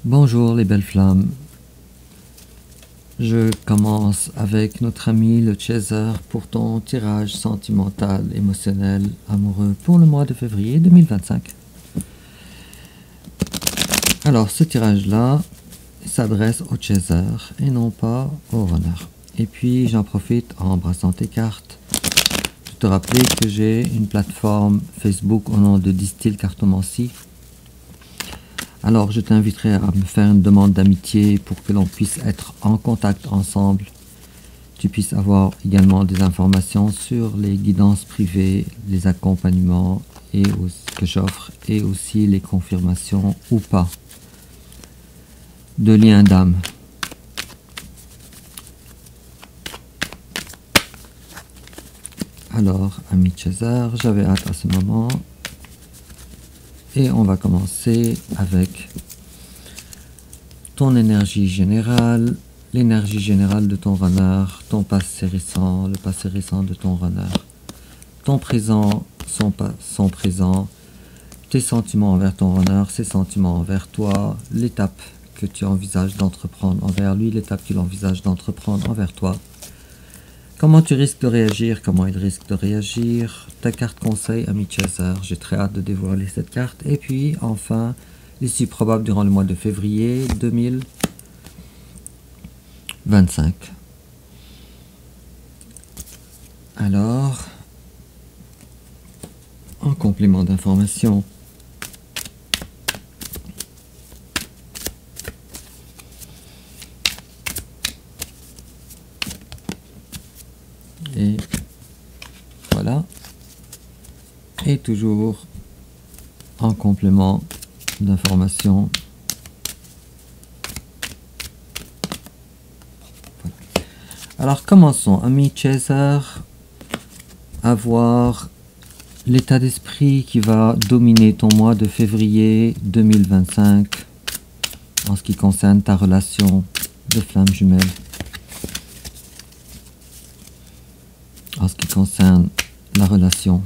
Bonjour les belles flammes. Je commence avec notre ami le Chaser pour ton tirage sentimental, émotionnel, amoureux pour le mois de février 2025. Alors ce tirage-là s'adresse au Chaser et non pas au runner. Et puis j'en profite en embrassant tes cartes de te rappeler que j'ai une plateforme Facebook au nom de Distill Cartomancie. Alors je t'inviterai à me faire une demande d'amitié pour que l'on puisse être en contact ensemble. Tu puisses avoir également des informations sur les guidances privées, les accompagnements que j'offre et aussi les confirmations ou pas de liens d'âme. Alors, ami Chaser, j'avais hâte à ce moment. Et on va commencer avec ton énergie générale, l'énergie générale de ton runner, ton passé récent, le passé récent de ton runner, ton présent, son présent, tes sentiments envers ton runner, ses sentiments envers toi, l'étape que tu envisages d'entreprendre envers lui, l'étape qu'il envisage d'entreprendre envers toi. Comment tu risques de réagir, comment il risque de réagir, ta carte conseil, ami Chaser, j'ai très hâte de dévoiler cette carte. Et puis, enfin, l'issue probable durant le mois de février 2025. Alors, en complément d'information, et voilà, et toujours en complément d'information, voilà. Alors commençons, ami Chaser, à voir l'état d'esprit qui va dominer ton mois de février 2025 en ce qui concerne ta relation de flamme jumelle. En ce qui concerne la relation.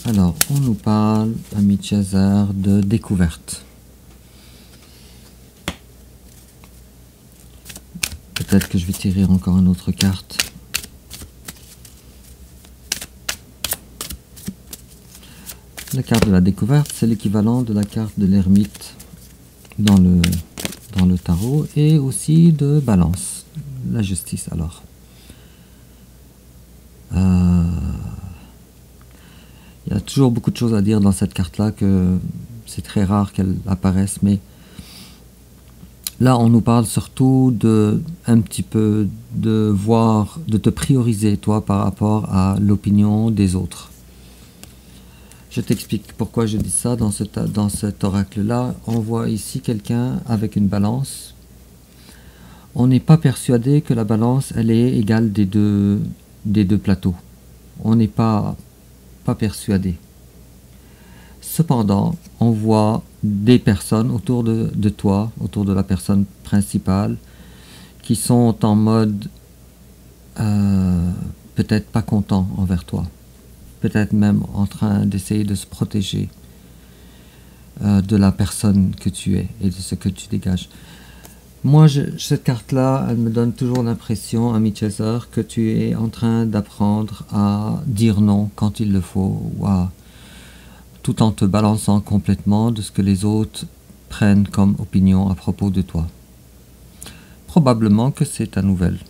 Alors, on nous parle, ami Chaser, de découverte. Peut-être que je vais tirer encore une autre carte. La carte de la découverte, c'est l'équivalent de la carte de l'ermite dans le tarot, et aussi de balance, la justice. Alors il y a toujours beaucoup de choses à dire dans cette carte là, que c'est très rare qu'elle apparaisse, mais là on nous parle surtout de un petit peu de voir, de te prioriser toi par rapport à l'opinion des autres. Je t'explique pourquoi je dis ça. Dans cet oracle-là, on voit ici quelqu'un avec une balance. On n'est pas persuadé que la balance, elle est égale des deux plateaux. On n'est pas persuadé. Cependant, on voit des personnes autour de toi, autour de la personne principale, qui sont en mode peut-être pas contents envers toi. Peut-être même en train d'essayer de se protéger de la personne que tu es et de ce que tu dégages. Moi, cette carte-là, elle me donne toujours l'impression, ami Chaser, que tu es en train d'apprendre à dire non quand il le faut, ou tout en te balançant complètement de ce que les autres prennent comme opinion à propos de toi. Probablement que c'est ta nouvelle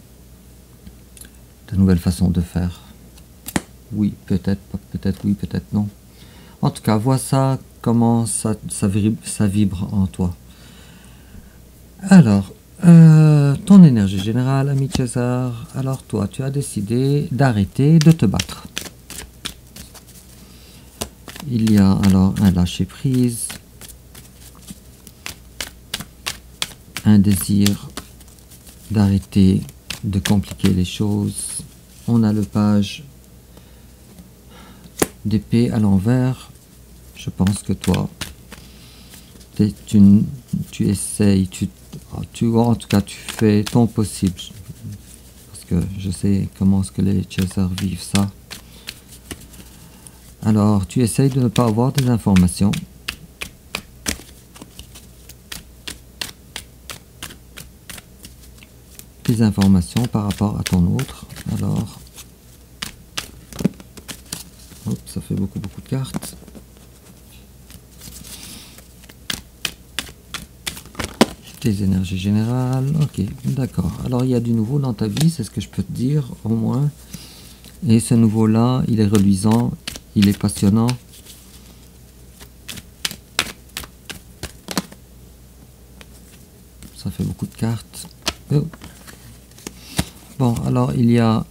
façon de faire. Oui, peut-être, peut-être oui, peut-être non. En tout cas, vois ça, comment ça vibre en toi. Alors, ton énergie générale, ami Chaser. Alors toi, tu as décidé d'arrêter de te battre. Il y a alors un lâcher-prise, un désir d'arrêter de compliquer les choses. On a le page d'épée à l'envers. Je pense que toi, tu essayes, en tout cas tu fais ton possible, parce que je sais comment est-ce que les chasers vivent ça. Alors, tu essayes de ne pas avoir des informations. Des informations par rapport à ton autre. Alors, hop, ça fait beaucoup de cartes. Tes énergies générales, ok, d'accord. Alors, il y a du nouveau dans ta vie, c'est ce que je peux te dire, au moins. Et ce nouveau-là, il est reluisant, il est passionnant. Ça fait beaucoup de cartes. Oh. Bon, alors il y a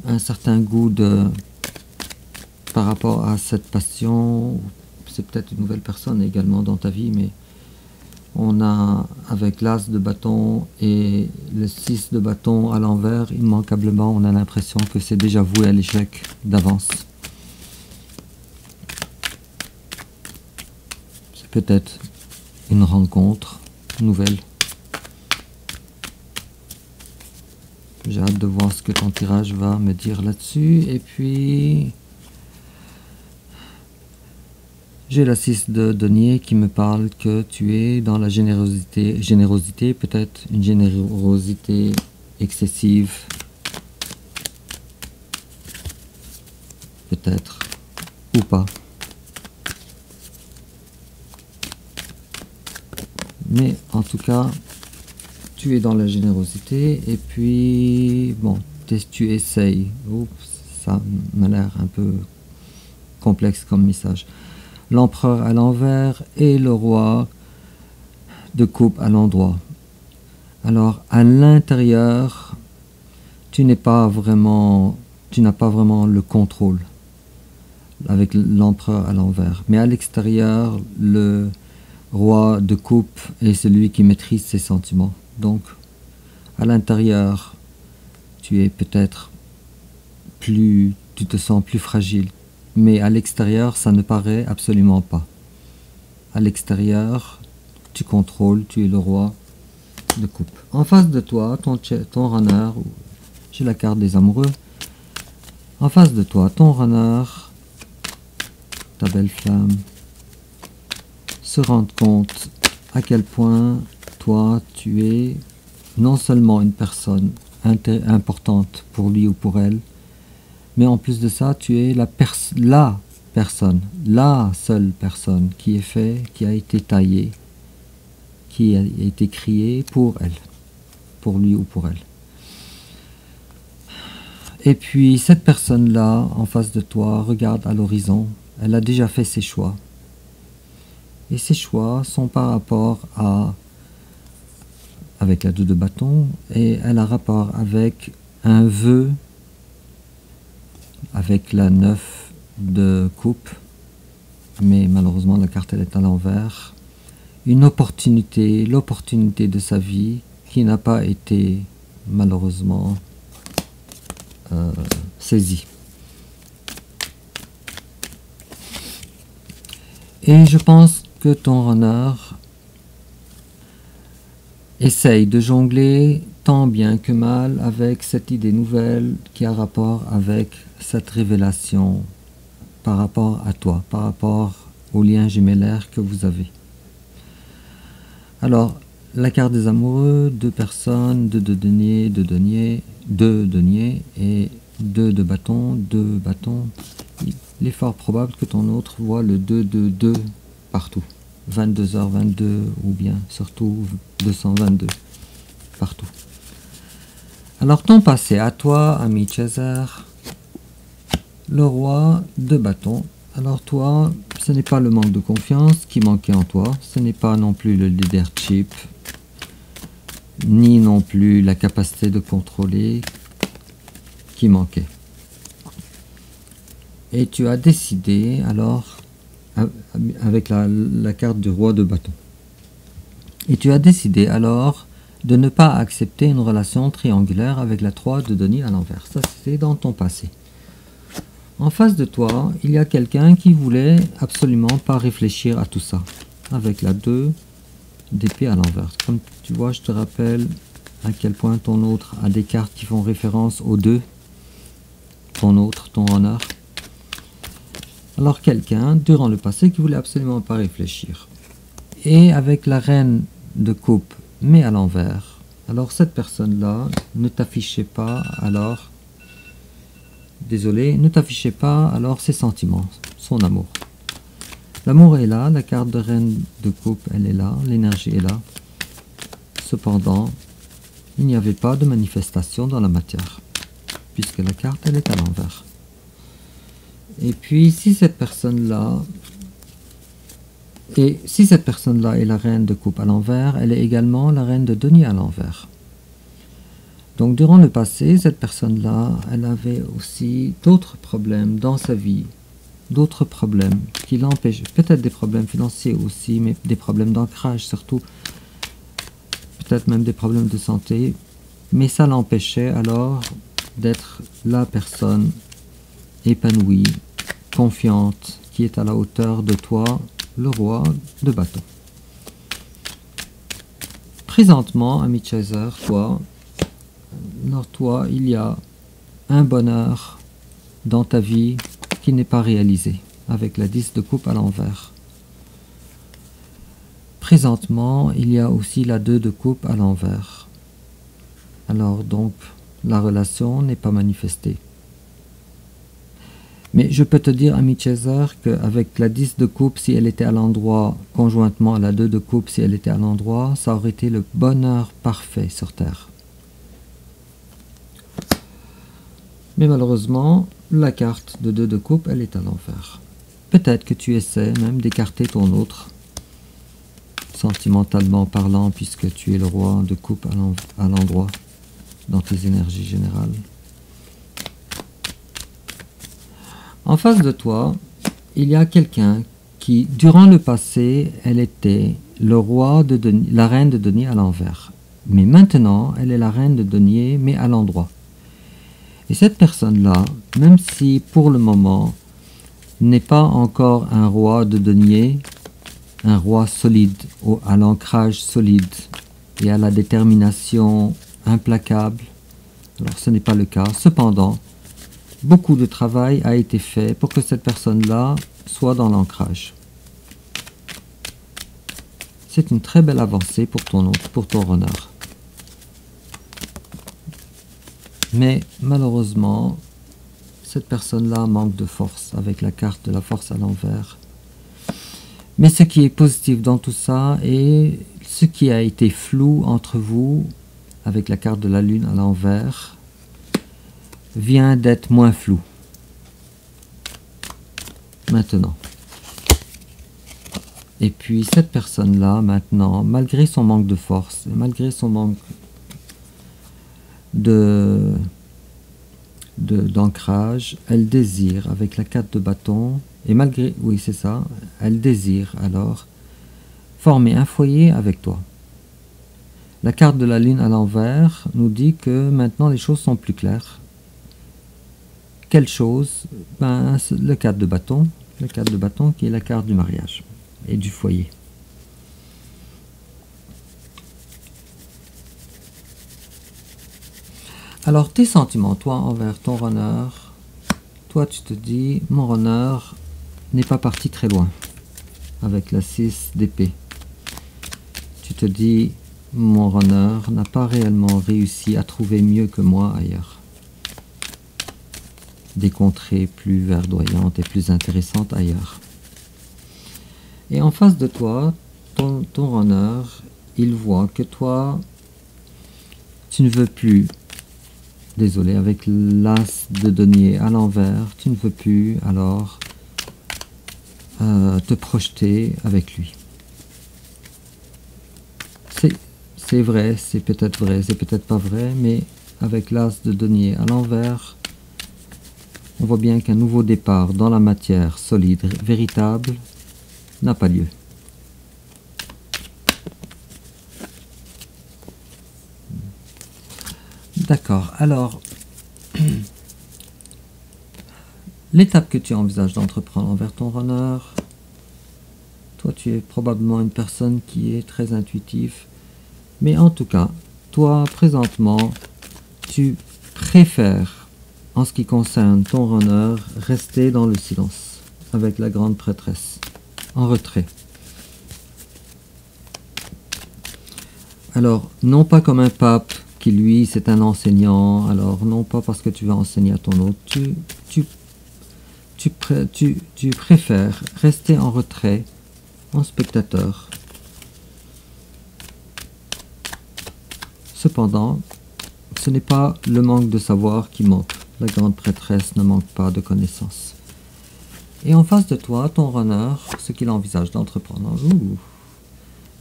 un certain goût par rapport à cette passion. C'est peut-être une nouvelle personne également dans ta vie, mais on a, avec l'as de bâton et le 6 de bâton à l'envers, immanquablement, on a l'impression que c'est déjà voué à l'échec d'avance. C'est peut-être une rencontre nouvelle. J'ai hâte de voir ce que ton tirage va me dire là-dessus. Et puis, j'ai la 6 de denier qui me parle que tu es dans la générosité, peut-être une générosité excessive. Peut-être, ou pas. Mais en tout cas, tu es dans la générosité et puis, bon, tu essayes. Oups, ça m'a l'air un peu complexe comme message. L'empereur à l'envers et le roi de coupe à l'endroit. Alors, à l'intérieur, tu n'as pas vraiment le contrôle avec l'empereur à l'envers. Mais à l'extérieur, le roi de coupe est celui qui maîtrise ses sentiments. Donc, à l'intérieur, tu es peut-être tu te sens plus fragile. Mais à l'extérieur, ça ne paraît absolument pas. À l'extérieur, tu contrôles, tu es le roi de coupe. En face de toi, ton runner, j'ai la carte des amoureux. En face de toi, ton runner, ta belle flamme, se rendre compte à quel point toi, tu es non seulement une personne importante pour lui ou pour elle, mais en plus de ça, tu es la seule personne qui a été taillée, qui a été créée pour elle, pour lui ou pour elle. Et puis cette personne-là, en face de toi, regarde à l'horizon, elle a déjà fait ses choix. Et ces choix sont par rapport avec la 2 de bâton, et elle a rapport avec un vœu, avec la 9 de coupe, mais malheureusement la carte elle est à l'envers. Une opportunité, l'opportunité de sa vie qui n'a pas été malheureusement saisie. Et je pense que ton runner essaye de jongler tant bien que mal avec cette idée nouvelle qui a rapport avec cette révélation par rapport à toi, par rapport au lien gémellaire que vous avez. Alors, la carte des amoureux, 2 personnes, 2 de denier, 2 deniers et 2 de bâton, 2 bâtons. Il est fort probable que ton autre voit le 2 de 2 partout. 22h22 ou bien surtout 222 partout. Alors ton passé à toi, ami César, le roi de bâton. Alors toi, ce n'est pas le manque de confiance qui manquait en toi, ce n'est pas non plus le leadership, ni non plus la capacité de contrôler qui manquait. Et tu as décidé alors, avec la carte du roi de bâton, et tu as décidé alors de ne pas accepter une relation triangulaire avec la 3 de denier à l'envers. Ça, c'était dans ton passé. En face de toi, il y a quelqu'un qui voulait absolument pas réfléchir à tout ça, avec la 2 d'épée à l'envers. Comme tu vois, je te rappelle à quel point ton autre a des cartes qui font référence aux 2. Ton autre, ton honneur. Alors quelqu'un, durant le passé, qui voulait absolument pas réfléchir. Et avec la reine de coupe, mais à l'envers, alors cette personne-là ne t'affichait pas alors, désolé, ne t'affichait pas alors ses sentiments, son amour. L'amour est là, la carte de reine de coupe, elle est là, l'énergie est là. Cependant, il n'y avait pas de manifestation dans la matière, puisque la carte, elle est à l'envers. Et puis, si cette personne-là est la reine de coupe à l'envers, elle est également la reine de denier à l'envers. Donc, durant le passé, cette personne-là, elle avait aussi d'autres problèmes dans sa vie, d'autres problèmes qui l'empêchaient, peut-être des problèmes financiers aussi, mais des problèmes d'ancrage surtout, peut-être même des problèmes de santé, mais ça l'empêchait alors d'être la personne épanouie, confiante, qui est à la hauteur de toi, le roi de bâton. Présentement, ami Chaser, toi, il y a un bonheur dans ta vie qui n'est pas réalisé, avec la 10 de coupe à l'envers. Présentement, il y a aussi la 2 de coupe à l'envers. Alors donc, la relation n'est pas manifestée. Mais je peux te dire, ami Chaser, qu'avec la 10 de coupe, si elle était à l'endroit, conjointement à la 2 de coupe, si elle était à l'endroit, ça aurait été le bonheur parfait sur Terre. Mais malheureusement, la carte de 2 de coupe, elle est à l'envers. Peut-être que tu essaies même d'écarter ton autre, sentimentalement parlant, puisque tu es le roi de coupe à l'endroit, dans tes énergies générales. En face de toi, il y a quelqu'un qui, durant le passé, elle était le roi de denier, la reine de denier à l'envers. Mais maintenant, elle est la reine de denier, mais à l'endroit. Et cette personne-là, même si pour le moment n'est pas encore un roi de denier, un roi solide, à l'ancrage solide et à la détermination implacable, alors ce n'est pas le cas. Cependant, beaucoup de travail a été fait pour que cette personne-là soit dans l'ancrage. C'est une très belle avancée pour ton runner. Mais malheureusement, cette personne-là manque de force avec la carte de la force à l'envers. Mais ce qui est positif dans tout ça et ce qui a été flou entre vous avec la carte de la lune à l'envers vient d'être moins flou. Maintenant. Et puis cette personne-là, maintenant, malgré son manque de force, malgré son manque d'ancrage, elle désire, avec la carte de bâton, et malgré, oui c'est ça, elle désire alors former un foyer avec toi. La carte de la lune à l'envers nous dit que maintenant les choses sont plus claires. Quelle chose? Ben, le 4 de bâton qui est la carte du mariage et du foyer. Alors tes sentiments, toi envers ton runner, toi tu te dis, mon runner n'est pas parti très loin avec la 6 d'épée. Tu te dis, mon runner n'a pas réellement réussi à trouver mieux que moi ailleurs. Des contrées plus verdoyantes et plus intéressantes ailleurs. Et en face de toi, ton runner, il voit que toi, tu ne veux plus, désolé, avec l'as de denier à l'envers, tu ne veux plus alors te projeter avec lui. C'est vrai, c'est peut-être pas vrai, mais avec l'as de denier à l'envers, on voit bien qu'un nouveau départ dans la matière solide, véritable, n'a pas lieu. D'accord, alors, l'étape que tu envisages d'entreprendre envers ton runner, toi tu es probablement une personne qui est très intuitive, mais en tout cas, toi présentement, tu préfères, en ce qui concerne ton runner, rester dans le silence. avec la grande prêtresse, en retrait. Alors, non pas comme un pape qui, lui, c'est un enseignant, alors non pas parce que tu vas enseigner à ton autre, tu préfères rester en retrait, en spectateur. Cependant, ce n'est pas le manque de savoir qui manque. La grande prêtresse ne manque pas de connaissances. Et en face de toi, ton runner, ce qu'il envisage d'entreprendre.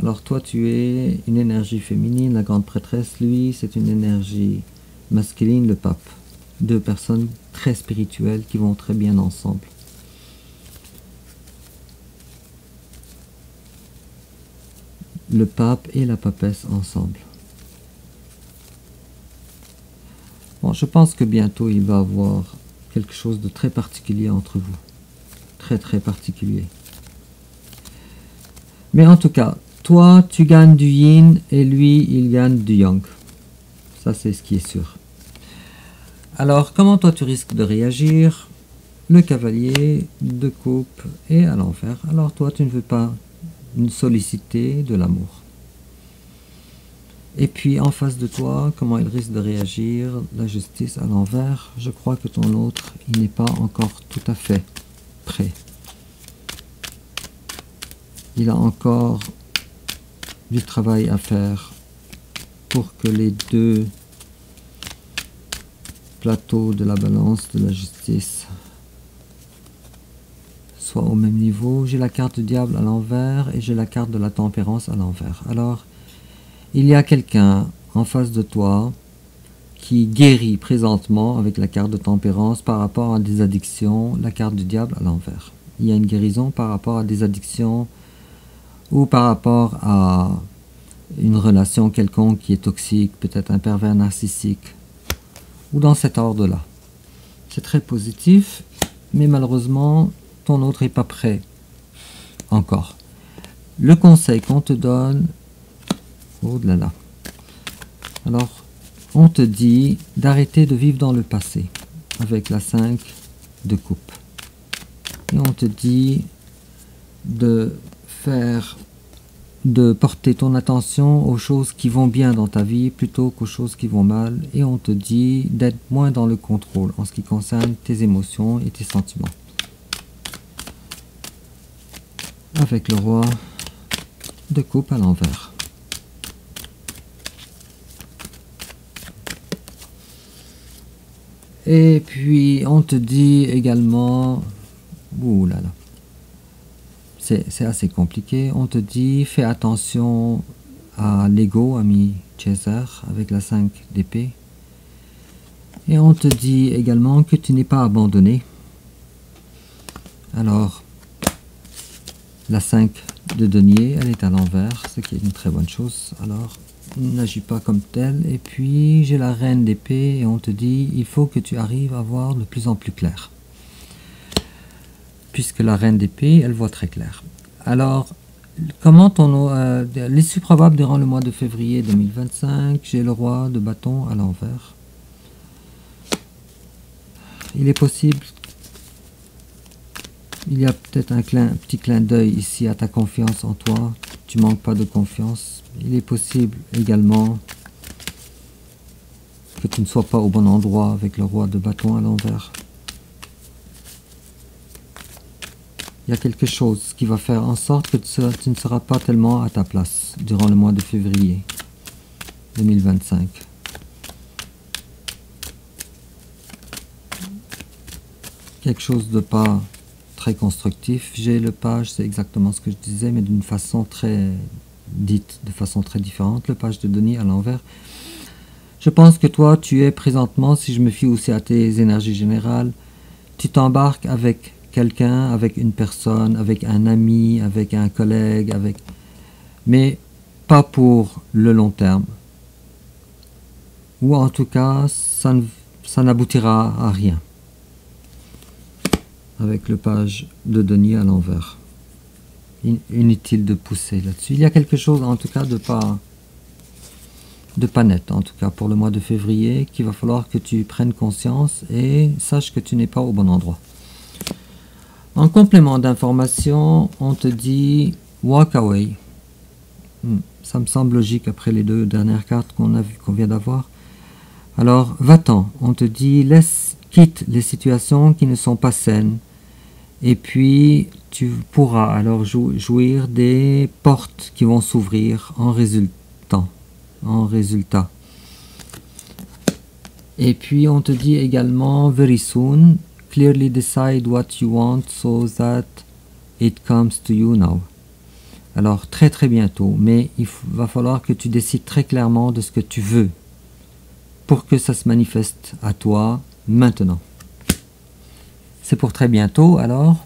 Alors toi, tu es une énergie féminine, la grande prêtresse, lui, c'est une énergie masculine, le pape. Deux personnes très spirituelles qui vont très bien ensemble. Le pape et la papesse ensemble. Bon, je pense que bientôt il va y avoir quelque chose de très particulier entre vous. Très très particulier. Mais en tout cas, toi tu gagnes du yin et lui il gagne du yang. Ça c'est ce qui est sûr. Alors comment toi tu risques de réagir? Le cavalier de coupe est à l'envers. Alors toi tu ne veux pas solliciter de l'amour. Et puis en face de toi, comment il risque de réagir? La justice à l'envers. Je crois que ton autre, il n'est pas encore tout à fait prêt. Il a encore du travail à faire pour que les deux plateaux de la balance de la justice soient au même niveau. J'ai la carte du diable à l'envers et j'ai la carte de la tempérance à l'envers. Alors, il y a quelqu'un en face de toi qui guérit présentement avec la carte de tempérance par rapport à des addictions, la carte du diable à l'envers. Il y a une guérison par rapport à des addictions ou par rapport à une relation quelconque qui est toxique, peut-être un pervers narcissique, ou dans cet ordre-là. C'est très positif, mais malheureusement, ton autre n'est pas prêt encore. Le conseil qu'on te donne, oh là là. Alors, on te dit d'arrêter de vivre dans le passé avec la 5 de coupe. Et on te dit de porter ton attention aux choses qui vont bien dans ta vie plutôt qu'aux choses qui vont mal. Et on te dit d'être moins dans le contrôle en ce qui concerne tes émotions et tes sentiments. Avec le roi de coupe à l'envers. Et puis, on te dit également... Ouh là là. C'est assez compliqué. On te dit, fais attention à l'ego, ami César, avec la 5 d'épée. Et on te dit également que tu n'es pas abandonné. Alors, la 5 de denier, elle est à l'envers, ce qui est une très bonne chose. Alors, n'agis pas comme tel. Et puis, j'ai la reine d'épée et on te dit, il faut que tu arrives à voir de plus en plus clair. Puisque la reine d'épée, elle voit très clair. Alors, comment l'issue probable durant le mois de février 2025, j'ai le roi de bâton à l'envers. Il est possible, il y a peut-être un petit clin d'œil ici à ta confiance en toi. Tu manques pas de confiance. Il est possible également que tu ne sois pas au bon endroit avec le roi de bâton à l'envers. Il y a quelque chose qui va faire en sorte que tu ne seras pas tellement à ta place durant le mois de février 2025. Quelque chose de pas très constructif. J'ai le page, c'est exactement ce que je disais, mais d'une façon très de façon très différente. Le page de Denis à l'envers. Je pense que toi, tu es présentement, si je me fie aussi à tes énergies générales, tu t'embarques avec quelqu'un, avec une personne, avec un ami, avec un collègue, mais pas pour le long terme. Ou en tout cas, ça n'aboutira à rien. Avec le page de Denis à l'envers. Inutile de pousser là-dessus. Il y a quelque chose en tout cas de pas net, en tout cas pour le mois de février, qu'il va falloir que tu prennes conscience et saches que tu n'es pas au bon endroit. En complément d'information, on te dit walk away. Ça me semble logique après les deux dernières cartes qu'on vient d'avoir. Alors, va-t'en. On te dit quitte les situations qui ne sont pas saines. Et puis, tu pourras alors jouir des portes qui vont s'ouvrir en résultat. Et puis, on te dit également very soon. Clearly decide what you want so that it comes to you now. Alors, très très bientôt, mais va falloir que tu décides très clairement de ce que tu veux pour que ça se manifeste à toi maintenant. C'est pour très bientôt, alors.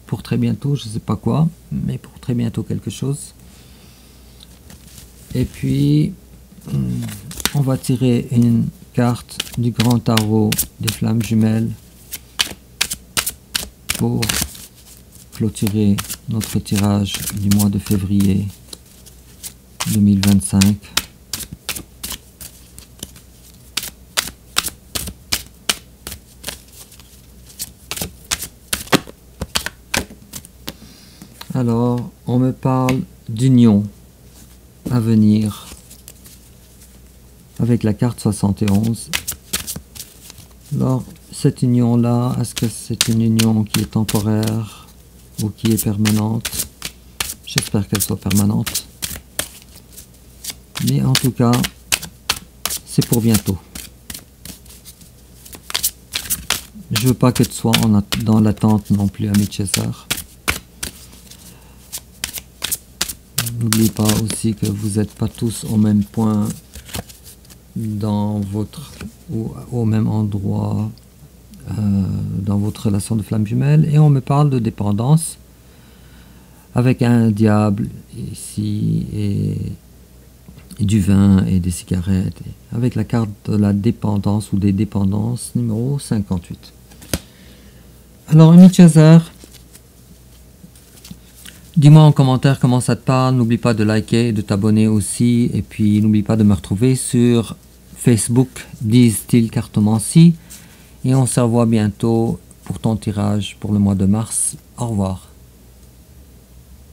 Pour très bientôt, je ne sais pas quoi, mais pour très bientôt quelque chose. Et puis, on va tirer une carte du grand tarot des flammes jumelles pour clôturer notre tirage du mois de février 2025. Alors, on me parle d'union à venir avec la carte 71. Alors, cette union-là, est-ce que c'est une union qui est temporaire ou qui est permanente? J'espère qu'elle soit permanente. Mais en tout cas, c'est pour bientôt. Je veux pas que tu sois dans l'attente non plus, ami César. N'oubliez pas aussi que vous n'êtes pas tous au même point dans votre ou au même endroit dans votre relation de flamme jumelle. Et on me parle de dépendance avec un diable ici et du vin et des cigarettes, avec la carte de la dépendance ou des dépendances numéro 58. Alors, ami César, dis-moi en commentaire comment ça te parle. N'oublie pas de liker, de t'abonner aussi. Et puis, n'oublie pas de me retrouver sur Facebook, Disent-ils Cartomancie. Et on se revoit bientôt pour ton tirage pour le mois de mars. Au revoir.